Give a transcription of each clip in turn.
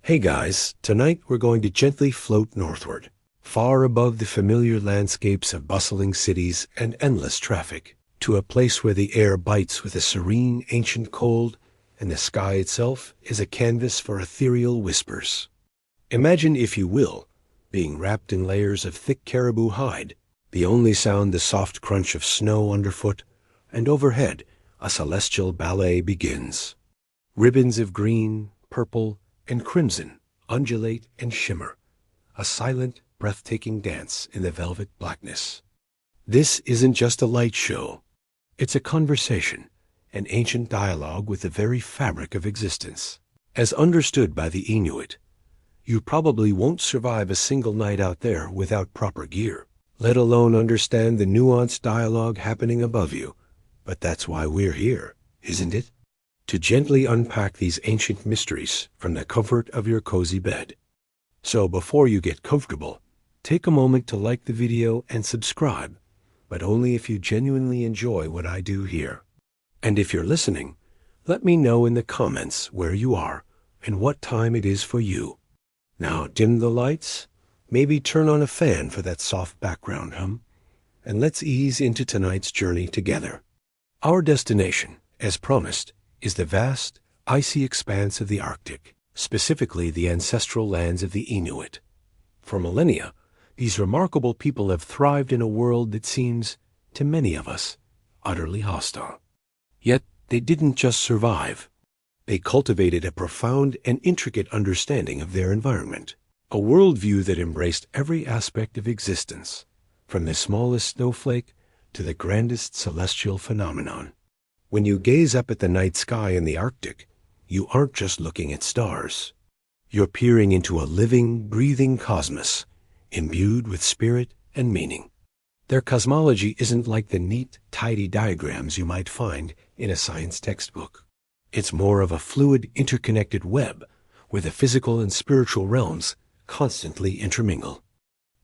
Hey guys, tonight we're going to gently float northward, far above the familiar landscapes of bustling cities and endless traffic, to a place where the air bites with a serene ancient cold and the sky itself is a canvas for ethereal whispers. Imagine, if you will, being wrapped in layers of thick caribou hide, the only sound the soft crunch of snow underfoot, and overhead a celestial ballet begins. Ribbons of green, purple, and crimson undulate and shimmer, a silent, breathtaking dance in the velvet blackness. This isn't just a light show. It's a conversation, an ancient dialogue with the very fabric of existence. As understood by the Inuit, you probably won't survive a single night out there without proper gear, let alone understand the nuanced dialogue happening above you. But that's why we're here, isn't it? To gently unpack these ancient mysteries from the comfort of your cozy bed. So before you get comfortable, take a moment to like the video and subscribe, but only if you genuinely enjoy what I do here. And if you're listening, let me know in the comments where you are and what time it is for you. Now dim the lights, maybe turn on a fan for that soft background hum, and let's ease into tonight's journey together. Our destination, as promised, is the vast, icy expanse of the Arctic, specifically the ancestral lands of the Inuit. For millennia, these remarkable people have thrived in a world that seems, to many of us, utterly hostile. Yet they didn't just survive. They cultivated a profound and intricate understanding of their environment, a worldview that embraced every aspect of existence, from the smallest snowflake to the grandest celestial phenomenon. When you gaze up at the night sky in the Arctic, you aren't just looking at stars. You're peering into a living, breathing cosmos, imbued with spirit and meaning. Their cosmology isn't like the neat, tidy diagrams you might find in a science textbook. It's more of a fluid, interconnected web where the physical and spiritual realms constantly intermingle.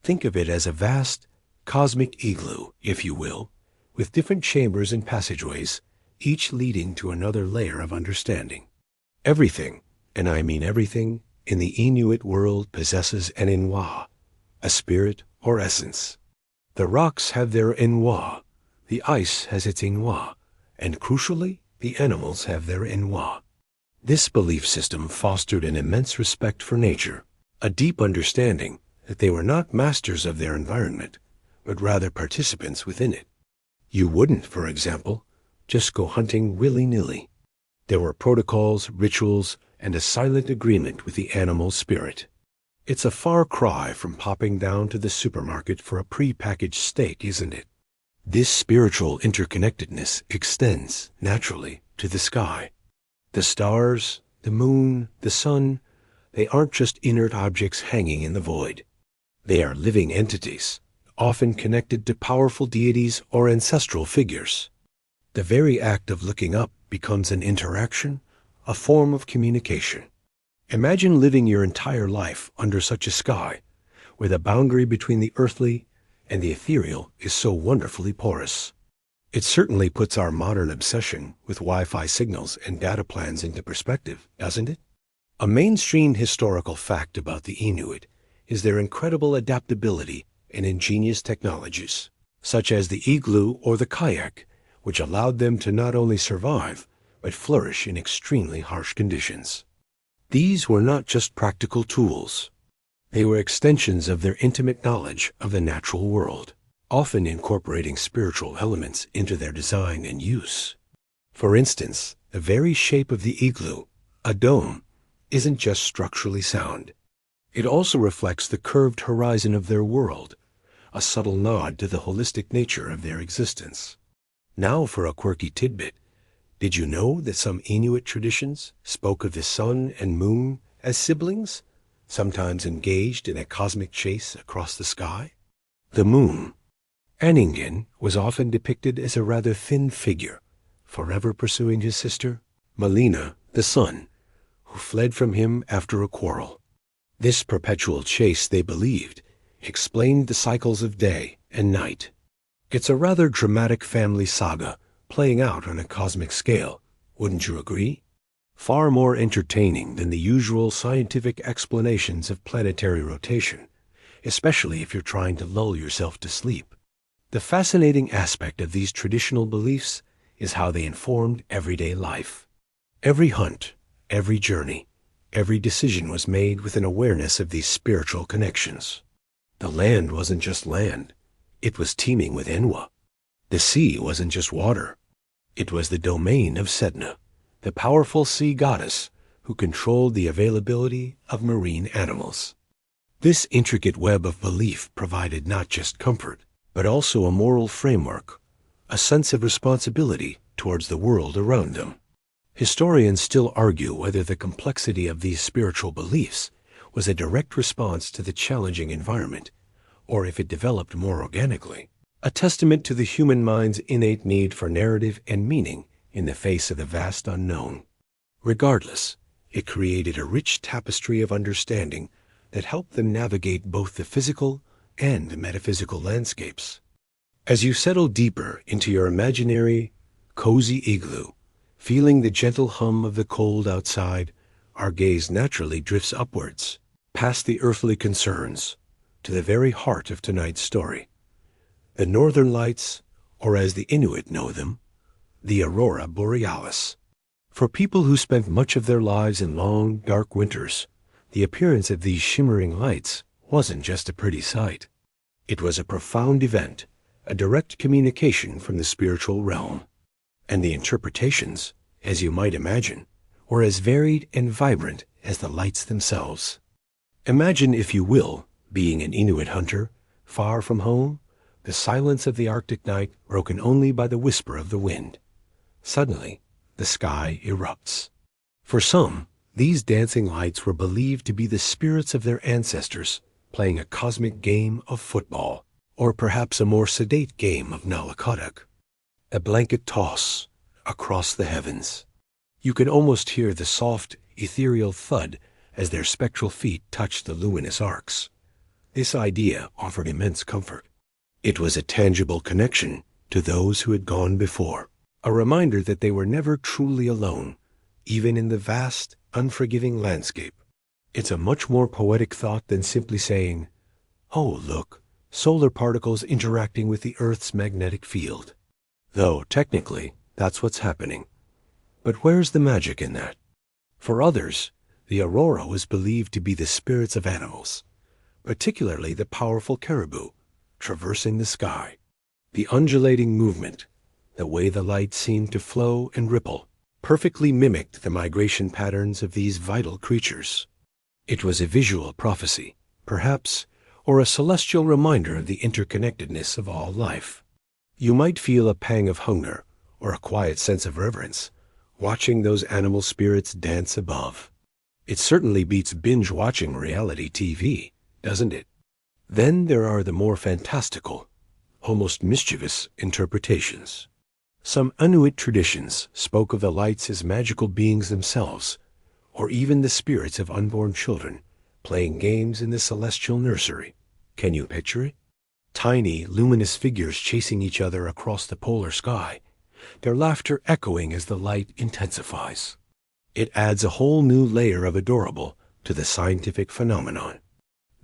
Think of it as a vast, cosmic igloo, if you will, with different chambers and passageways, each leading to another layer of understanding. Everything, and I mean everything, in the Inuit world possesses an inua, a spirit or essence. The rocks have their inua, the ice has its inua, and crucially, the animals have their inua. This belief system fostered an immense respect for nature, a deep understanding that they were not masters of their environment, but rather participants within it. You wouldn't, for example, just go hunting willy-nilly. There were protocols, rituals, and a silent agreement with the animal spirit. It's a far cry from popping down to the supermarket for a pre-packaged steak, isn't it? This spiritual interconnectedness extends, naturally, to the sky. The stars, the moon, the sun, they aren't just inert objects hanging in the void. They are living entities, often connected to powerful deities or ancestral figures. The very act of looking up becomes an interaction, a form of communication. Imagine living your entire life under such a sky, where the boundary between the earthly and the ethereal is so wonderfully porous. It certainly puts our modern obsession with Wi-Fi signals and data plans into perspective, doesn't it? A mainstream historical fact about the Inuit is their incredible adaptability and ingenious technologies, such as the igloo or the kayak, which allowed them to not only survive, but flourish in extremely harsh conditions. These were not just practical tools. They were extensions of their intimate knowledge of the natural world, often incorporating spiritual elements into their design and use. For instance, the very shape of the igloo, a dome, isn't just structurally sound. It also reflects the curved horizon of their world, a subtle nod to the holistic nature of their existence. Now for a quirky tidbit. Did you know that some Inuit traditions spoke of the sun and moon as siblings, sometimes engaged in a cosmic chase across the sky? The moon, Anningen, was often depicted as a rather thin figure, forever pursuing his sister, Malina, the sun, who fled from him after a quarrel. This perpetual chase, they believed, explained the cycles of day and night. It's a rather dramatic family saga playing out on a cosmic scale, wouldn't you agree? far more entertaining than the usual scientific explanations of planetary rotation, especially if you're trying to lull yourself to sleep. The fascinating aspect of these traditional beliefs is how they informed everyday life. Every hunt, every journey, every decision was made with an awareness of these spiritual connections. The land wasn't just land, it was teeming with inua. The sea wasn't just water, it was the domain of Sedna, the powerful sea goddess who controlled the availability of marine animals. This intricate web of belief provided not just comfort, but also a moral framework, a sense of responsibility towards the world around them. Historians still argue whether the complexity of these spiritual beliefs was a direct response to the challenging environment, or if it developed more organically, a testament to the human mind's innate need for narrative and meaning in the face of the vast unknown. Regardless, it created a rich tapestry of understanding that helped them navigate both the physical and metaphysical landscapes. As you settle deeper into your imaginary, cozy igloo, feeling the gentle hum of the cold outside, our gaze naturally drifts upwards, past the earthly concerns, to the very heart of tonight's story. The Northern Lights, or as the Inuit know them, the Aurora Borealis. For people who spent much of their lives in long, dark winters, the appearance of these shimmering lights wasn't just a pretty sight. It was a profound event, a direct communication from the spiritual realm. And the interpretations, as you might imagine, were as varied and vibrant as the lights themselves. Imagine, if you will, being an Inuit hunter, far from home, the silence of the Arctic night broken only by the whisper of the wind. Suddenly, the sky erupts. For some, these dancing lights were believed to be the spirits of their ancestors playing a cosmic game of football, or perhaps a more sedate game of nalakadak, a blanket toss across the heavens. You could almost hear the soft, ethereal thud as their spectral feet touched the luminous arcs. This idea offered immense comfort. It was a tangible connection to those who had gone before, a reminder that they were never truly alone, even in the vast, unforgiving landscape. It's a much more poetic thought than simply saying, "Oh, look, solar particles interacting with the Earth's magnetic field." Though, technically, that's what's happening. But where's the magic in that? For others, the aurora was believed to be the spirits of animals, particularly the powerful caribou, traversing the sky. The undulating movement, the way the light seemed to flow and ripple, perfectly mimicked the migration patterns of these vital creatures. It was a visual prophecy, perhaps, or a celestial reminder of the interconnectedness of all life. You might feel a pang of hunger or a quiet sense of reverence watching those animal spirits dance above. It certainly beats binge-watching reality TV, doesn't it? Then there are the more fantastical, almost mischievous interpretations. Some Inuit traditions spoke of the lights as magical beings themselves, or even the spirits of unborn children playing games in the celestial nursery. Can you picture it? Tiny, luminous figures chasing each other across the polar sky, their laughter echoing as the light intensifies. It adds a whole new layer of adorable to the scientific phenomenon.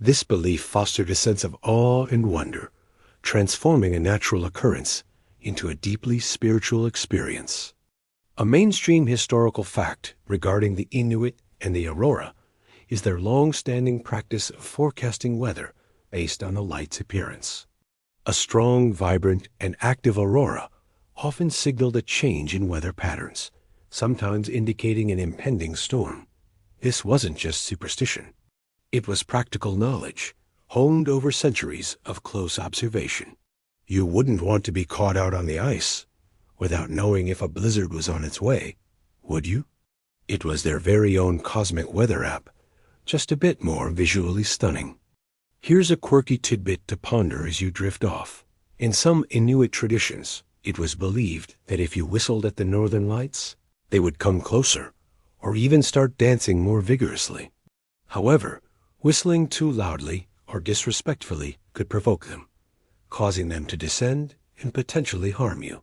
This belief fostered a sense of awe and wonder, transforming a natural occurrence into a deeply spiritual experience. A mainstream historical fact regarding the Inuit and the aurora is their long-standing practice of forecasting weather based on the light's appearance. A strong, vibrant, and active aurora often signaled a change in weather patterns, sometimes indicating an impending storm. This wasn't just superstition. It was practical knowledge, honed over centuries of close observation. You wouldn't want to be caught out on the ice without knowing if a blizzard was on its way, would you? It was their very own cosmic weather app, just a bit more visually stunning. Here's a quirky tidbit to ponder as you drift off. In some Inuit traditions, it was believed that if you whistled at the northern lights, they would come closer, or even start dancing more vigorously. However, whistling too loudly or disrespectfully could provoke them, causing them to descend and potentially harm you.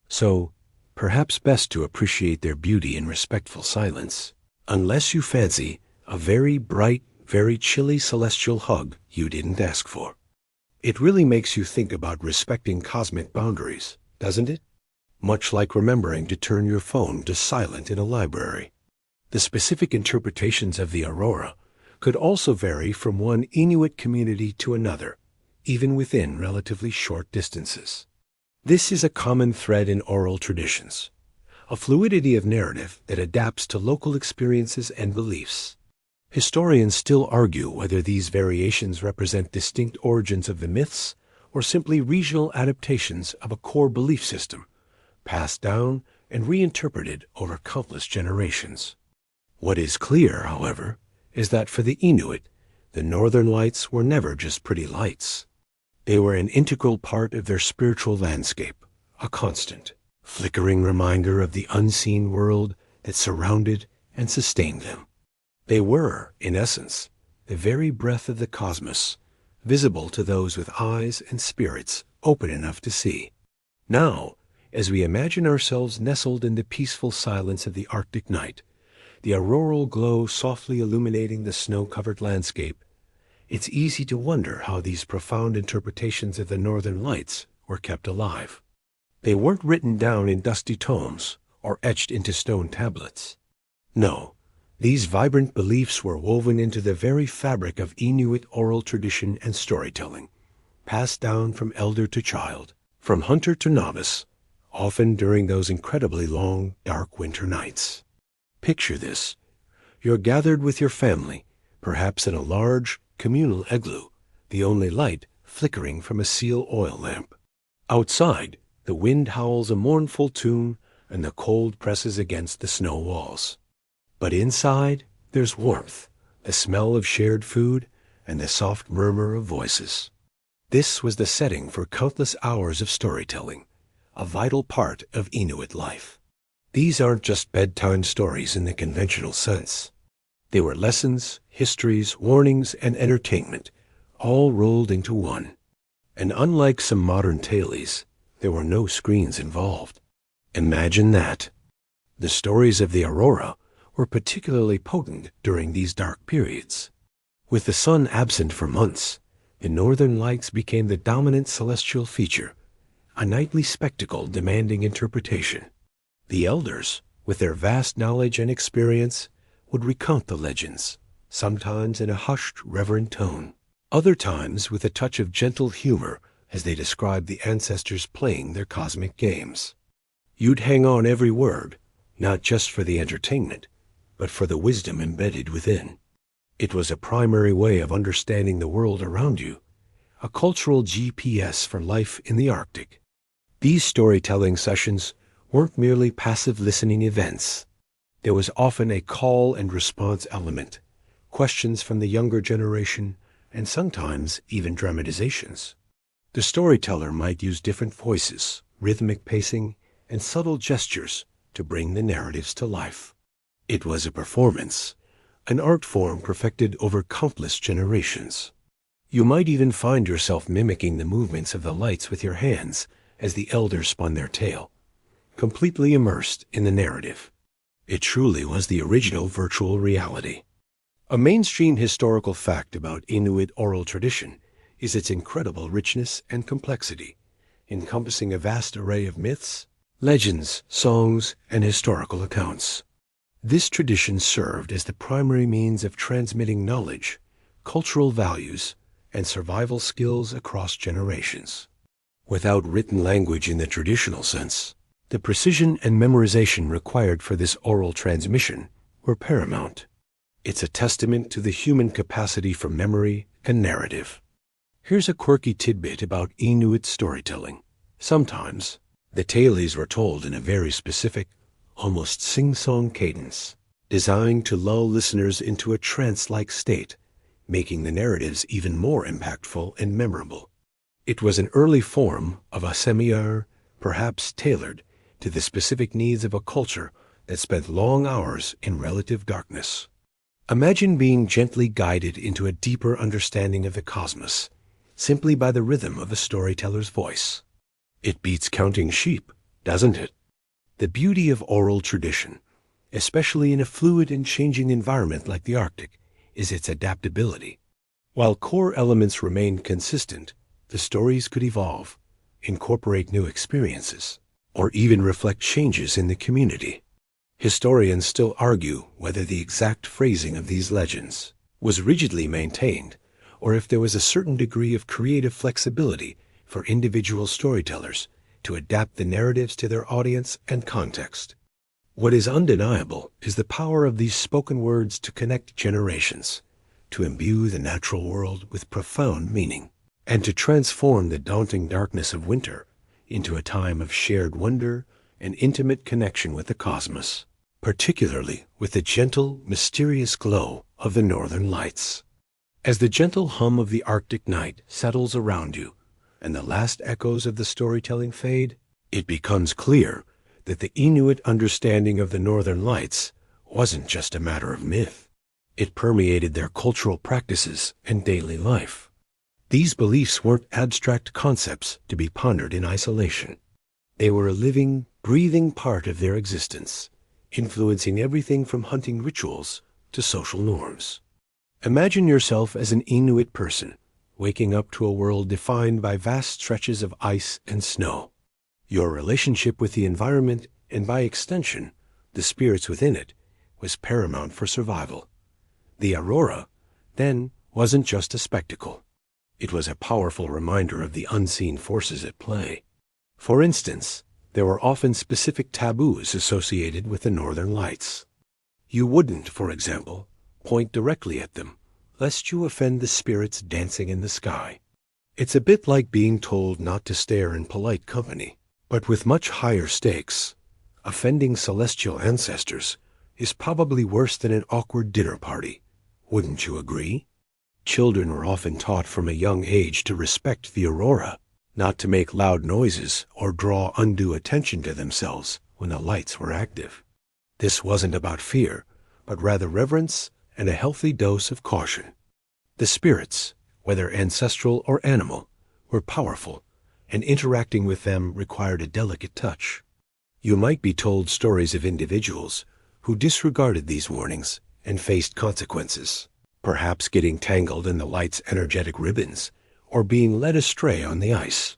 So, perhaps best to appreciate their beauty in respectful silence, unless you fancy a very bright, very chilly celestial hug you didn't ask for. It really makes you think about respecting cosmic boundaries, doesn't it? Much like remembering to turn your phone to silent in a library. The specific interpretations of the aurora could also vary from one Inuit community to another, even within relatively short distances. This is a common thread in oral traditions, a fluidity of narrative that adapts to local experiences and beliefs. Historians still argue whether these variations represent distinct origins of the myths or simply regional adaptations of a core belief system, passed down and reinterpreted over countless generations. What is clear, however, is that for the Inuit, the northern lights were never just pretty lights. They were an integral part of their spiritual landscape, a constant, flickering reminder of the unseen world that surrounded and sustained them. They were, in essence, the very breath of the cosmos, visible to those with eyes and spirits open enough to see. Now, as we imagine ourselves nestled in the peaceful silence of the Arctic night, the auroral glow softly illuminating the snow-covered landscape, it's easy to wonder how these profound interpretations of the northern lights were kept alive. They weren't written down in dusty tomes or etched into stone tablets. No, these vibrant beliefs were woven into the very fabric of Inuit oral tradition and storytelling, passed down from elder to child, from hunter to novice, often during those incredibly long, dark winter nights. Picture this. You're gathered with your family, perhaps in a large, communal igloo, the only light flickering from a seal oil lamp. Outside, the wind howls a mournful tune and the cold presses against the snow walls. But inside, there's warmth, the smell of shared food, and the soft murmur of voices. This was the setting for countless hours of storytelling, a vital part of Inuit life. These aren't just bedtime stories in the conventional sense. They were lessons, histories, warnings, and entertainment, all rolled into one. And unlike some modern tailies, there were no screens involved. Imagine that. The stories of the aurora were particularly potent during these dark periods. With the sun absent for months, the northern lights became the dominant celestial feature, a nightly spectacle demanding interpretation. The elders, with their vast knowledge and experience, would recount the legends, sometimes in a hushed, reverent tone, other times with a touch of gentle humor as they described the ancestors playing their cosmic games. You'd hang on every word, not just for the entertainment, but for the wisdom embedded within. It was a primary way of understanding the world around you, a cultural GPS for life in the Arctic. These storytelling sessions weren't merely passive listening events. There was often a call and response element, questions from the younger generation, and sometimes even dramatizations. The storyteller might use different voices, rhythmic pacing, and subtle gestures to bring the narratives to life. It was a performance, an art form perfected over countless generations. You might even find yourself mimicking the movements of the lights with your hands as the elders spun their tale, completely immersed in the narrative. It truly was the original virtual reality. A mainstream historical fact about Inuit oral tradition is its incredible richness and complexity, encompassing a vast array of myths, legends, songs, and historical accounts. This tradition served as the primary means of transmitting knowledge, cultural values, and survival skills across generations. Without written language in the traditional sense, the precision and memorization required for this oral transmission were paramount. It's a testament to the human capacity for memory and narrative. Here's a quirky tidbit about Inuit storytelling. Sometimes, the tales were told in a very specific, almost sing-song cadence, designed to lull listeners into a trance-like state, making the narratives even more impactful and memorable. It was an early form of a semiar, perhaps tailored to the specific needs of a culture that spent long hours in relative darkness. Imagine being gently guided into a deeper understanding of the cosmos, simply by the rhythm of a storyteller's voice. It beats counting sheep, doesn't it? The beauty of oral tradition, especially in a fluid and changing environment like the Arctic, is its adaptability. While core elements remained consistent, the stories could evolve, incorporate new experiences, or even reflect changes in the community. Historians still argue whether the exact phrasing of these legends was rigidly maintained, or if there was a certain degree of creative flexibility for individual storytellers to adapt the narratives to their audience and context. What is undeniable is the power of these spoken words to connect generations, to imbue the natural world with profound meaning, and to transform the daunting darkness of winter into a time of shared wonder and intimate connection with the cosmos, particularly with the gentle, mysterious glow of the northern lights. As the gentle hum of the Arctic night settles around you and the last echoes of the storytelling fade, it becomes clear that the Inuit understanding of the northern lights wasn't just a matter of myth. It permeated their cultural practices and daily life. These beliefs weren't abstract concepts to be pondered in isolation. They were a living, breathing part of their existence, influencing everything from hunting rituals to social norms. Imagine yourself as an Inuit person, waking up to a world defined by vast stretches of ice and snow. Your relationship with the environment, and by extension, the spirits within it, was paramount for survival. The aurora, then, wasn't just a spectacle. It was a powerful reminder of the unseen forces at play. For instance, there were often specific taboos associated with the northern lights. You wouldn't, for example, point directly at them, lest you offend the spirits dancing in the sky. It's a bit like being told not to stare in polite company, but with much higher stakes. Offending celestial ancestors is probably worse than an awkward dinner party. Wouldn't you agree? Children were often taught from a young age to respect the aurora, not to make loud noises or draw undue attention to themselves when the lights were active. This wasn't about fear, but rather reverence and a healthy dose of caution. The spirits, whether ancestral or animal, were powerful, and interacting with them required a delicate touch. You might be told stories of individuals who disregarded these warnings and faced consequences, perhaps getting tangled in the light's energetic ribbons or being led astray on the ice.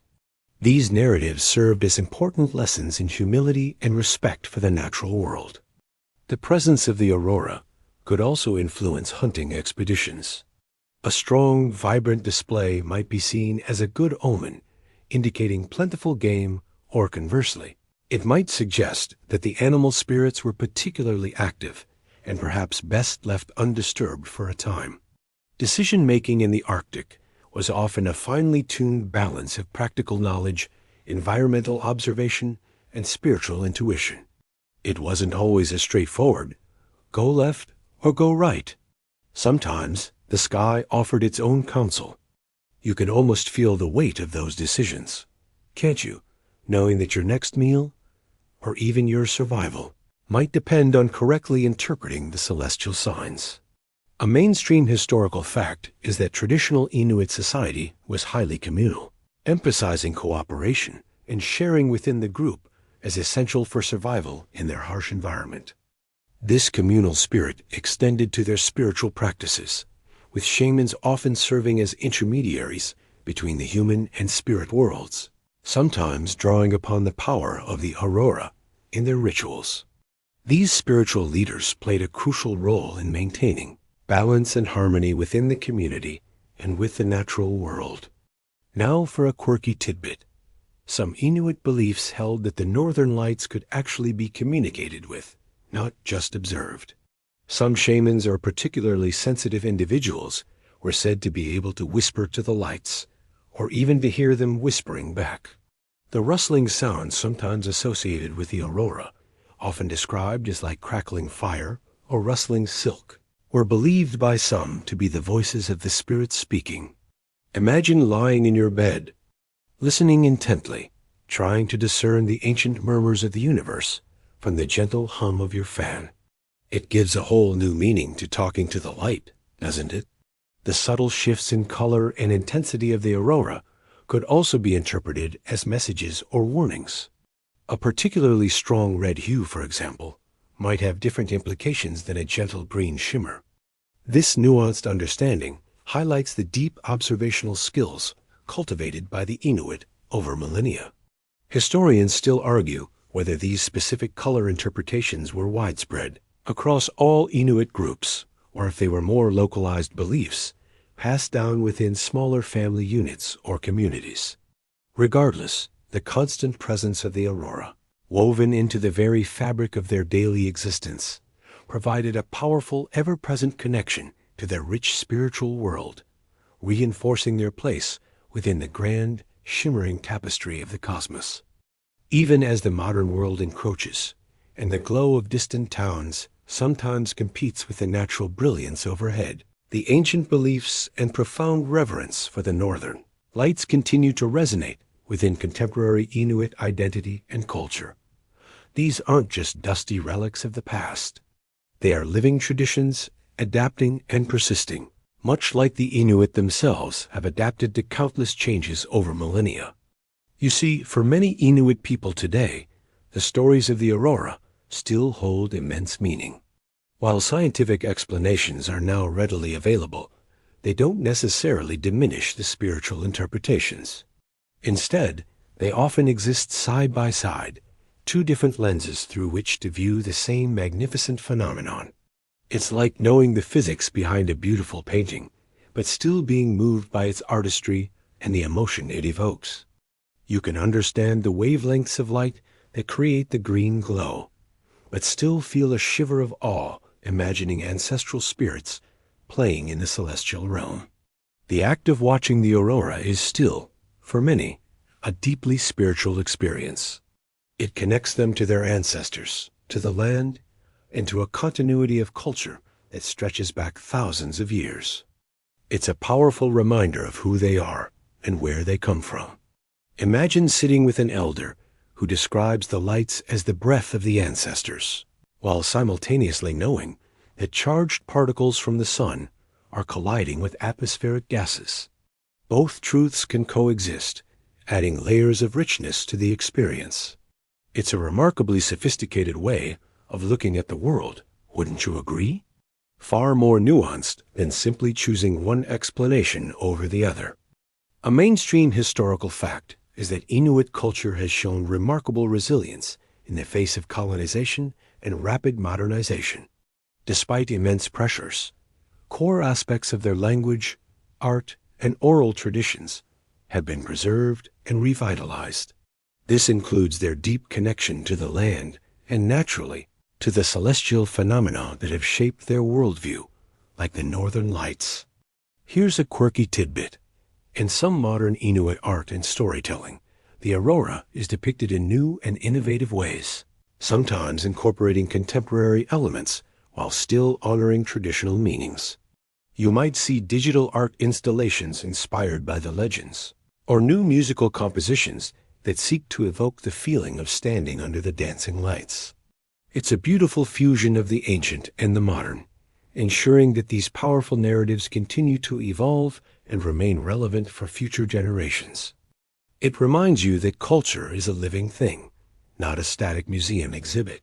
These narratives served as important lessons in humility and respect for the natural world. The presence of the aurora could also influence hunting expeditions. A strong, vibrant display might be seen as a good omen, indicating plentiful game, or conversely, it might suggest that the animal spirits were particularly active and perhaps best left undisturbed for a time. Decision-making in the Arctic was often a finely tuned balance of practical knowledge, environmental observation, and spiritual intuition. It wasn't always a straightforward, go left or go right. Sometimes the sky offered its own counsel. You can almost feel the weight of those decisions, can't you, knowing that your next meal, or even your survival, might depend on correctly interpreting the celestial signs. A mainstream historical fact is that traditional Inuit society was highly communal, emphasizing cooperation and sharing within the group as essential for survival in their harsh environment. This communal spirit extended to their spiritual practices, with shamans often serving as intermediaries between the human and spirit worlds, sometimes drawing upon the power of the aurora in their rituals. These spiritual leaders played a crucial role in maintaining balance and harmony within the community and with the natural world. Now for a quirky tidbit. Some Inuit beliefs held that the northern lights could actually be communicated with, not just observed. Some shamans or particularly sensitive individuals were said to be able to whisper to the lights, or even to hear them whispering back. The rustling sounds sometimes associated with the aurora, often described as like crackling fire or rustling silk, were believed by some to be the voices of the spirits speaking. Imagine lying in your bed, listening intently, trying to discern the ancient murmurs of the universe from the gentle hum of your fan. It gives a whole new meaning to talking to the light, doesn't it? The subtle shifts in color and intensity of the aurora could also be interpreted as messages or warnings. A particularly strong red hue, for example, might have different implications than a gentle green shimmer. This nuanced understanding highlights the deep observational skills cultivated by the Inuit over millennia. Historians still argue whether these specific color interpretations were widespread across all Inuit groups, or if they were more localized beliefs passed down within smaller family units or communities. Regardless, the constant presence of the aurora, woven into the very fabric of their daily existence, provided a powerful, ever-present connection to their rich spiritual world, reinforcing their place within the grand, shimmering tapestry of the cosmos. Even as the modern world encroaches, and the glow of distant towns sometimes competes with the natural brilliance overhead, the ancient beliefs and profound reverence for the northern lights continue to resonate within contemporary Inuit identity and culture. These aren't just dusty relics of the past. They are living traditions, adapting and persisting, much like the Inuit themselves have adapted to countless changes over millennia. You see, for many Inuit people today, the stories of the aurora still hold immense meaning. While scientific explanations are now readily available, they don't necessarily diminish the spiritual interpretations. Instead, they often exist side by side, two different lenses through which to view the same magnificent phenomenon. It's like knowing the physics behind a beautiful painting, but still being moved by its artistry and the emotion it evokes. You can understand the wavelengths of light that create the green glow, but still feel a shiver of awe imagining ancestral spirits playing in the celestial realm. The act of watching the aurora is still, for many, a deeply spiritual experience. It connects them to their ancestors, to the land, and to a continuity of culture that stretches back thousands of years. It's a powerful reminder of who they are and where they come from. Imagine sitting with an elder who describes the lights as the breath of the ancestors, while simultaneously knowing that charged particles from the sun are colliding with atmospheric gases. Both truths can coexist, adding layers of richness to the experience. It's a remarkably sophisticated way of looking at the world, wouldn't you agree? Far more nuanced than simply choosing one explanation over the other. A mainstream historical fact is that Inuit culture has shown remarkable resilience in the face of colonization and rapid modernization. Despite immense pressures, core aspects of their language, art, and oral traditions have been preserved and revitalized. This includes their deep connection to the land and, naturally, to the celestial phenomena that have shaped their worldview, like the northern lights. Here's a quirky tidbit. In some modern Inuit art and storytelling, the aurora is depicted in new and innovative ways, sometimes incorporating contemporary elements while still honoring traditional meanings. You might see digital art installations inspired by the legends, or new musical compositions that seek to evoke the feeling of standing under the dancing lights. It's a beautiful fusion of the ancient and the modern, ensuring that these powerful narratives continue to evolve and remain relevant for future generations. It reminds you that culture is a living thing, not a static museum exhibit.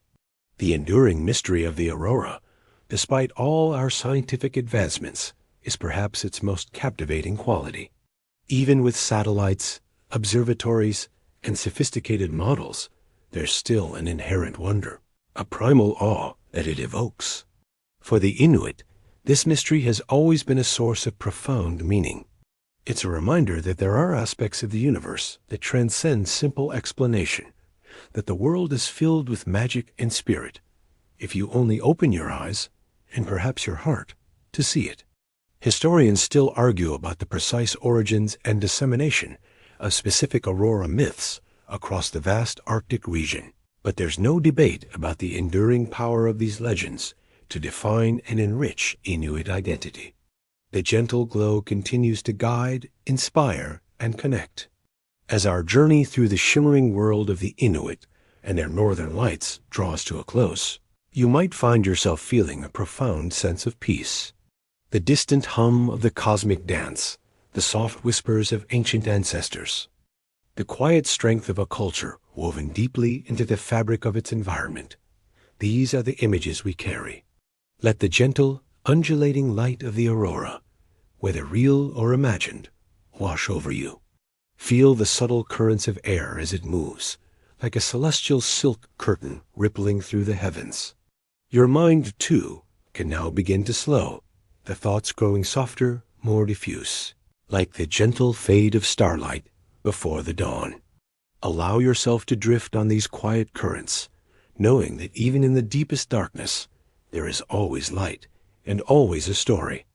The enduring mystery of the aurora, despite all our scientific advancements, is perhaps its most captivating quality. Even with satellites, observatories, and sophisticated models, there's still an inherent wonder, a primal awe that it evokes. For the Inuit, this mystery has always been a source of profound meaning. It's a reminder that there are aspects of the universe that transcend simple explanation, that the world is filled with magic and spirit, if you only open your eyes, and perhaps your heart, to see it. Historians still argue about the precise origins and dissemination of specific aurora myths across the vast Arctic region, but there's no debate about the enduring power of these legends to define and enrich Inuit identity. The gentle glow continues to guide, inspire, and connect. As our journey through the shimmering world of the Inuit and their northern lights draws to a close, you might find yourself feeling a profound sense of peace. The distant hum of the cosmic dance, the soft whispers of ancient ancestors, the quiet strength of a culture woven deeply into the fabric of its environment. These are the images we carry. Let the gentle, undulating light of the aurora, whether real or imagined, wash over you. Feel the subtle currents of air as it moves, like a celestial silk curtain rippling through the heavens. Your mind, too, can now begin to slow, the thoughts growing softer, more diffuse, like the gentle fade of starlight before the dawn. Allow yourself to drift on these quiet currents, knowing that even in the deepest darkness, there is always light and always a story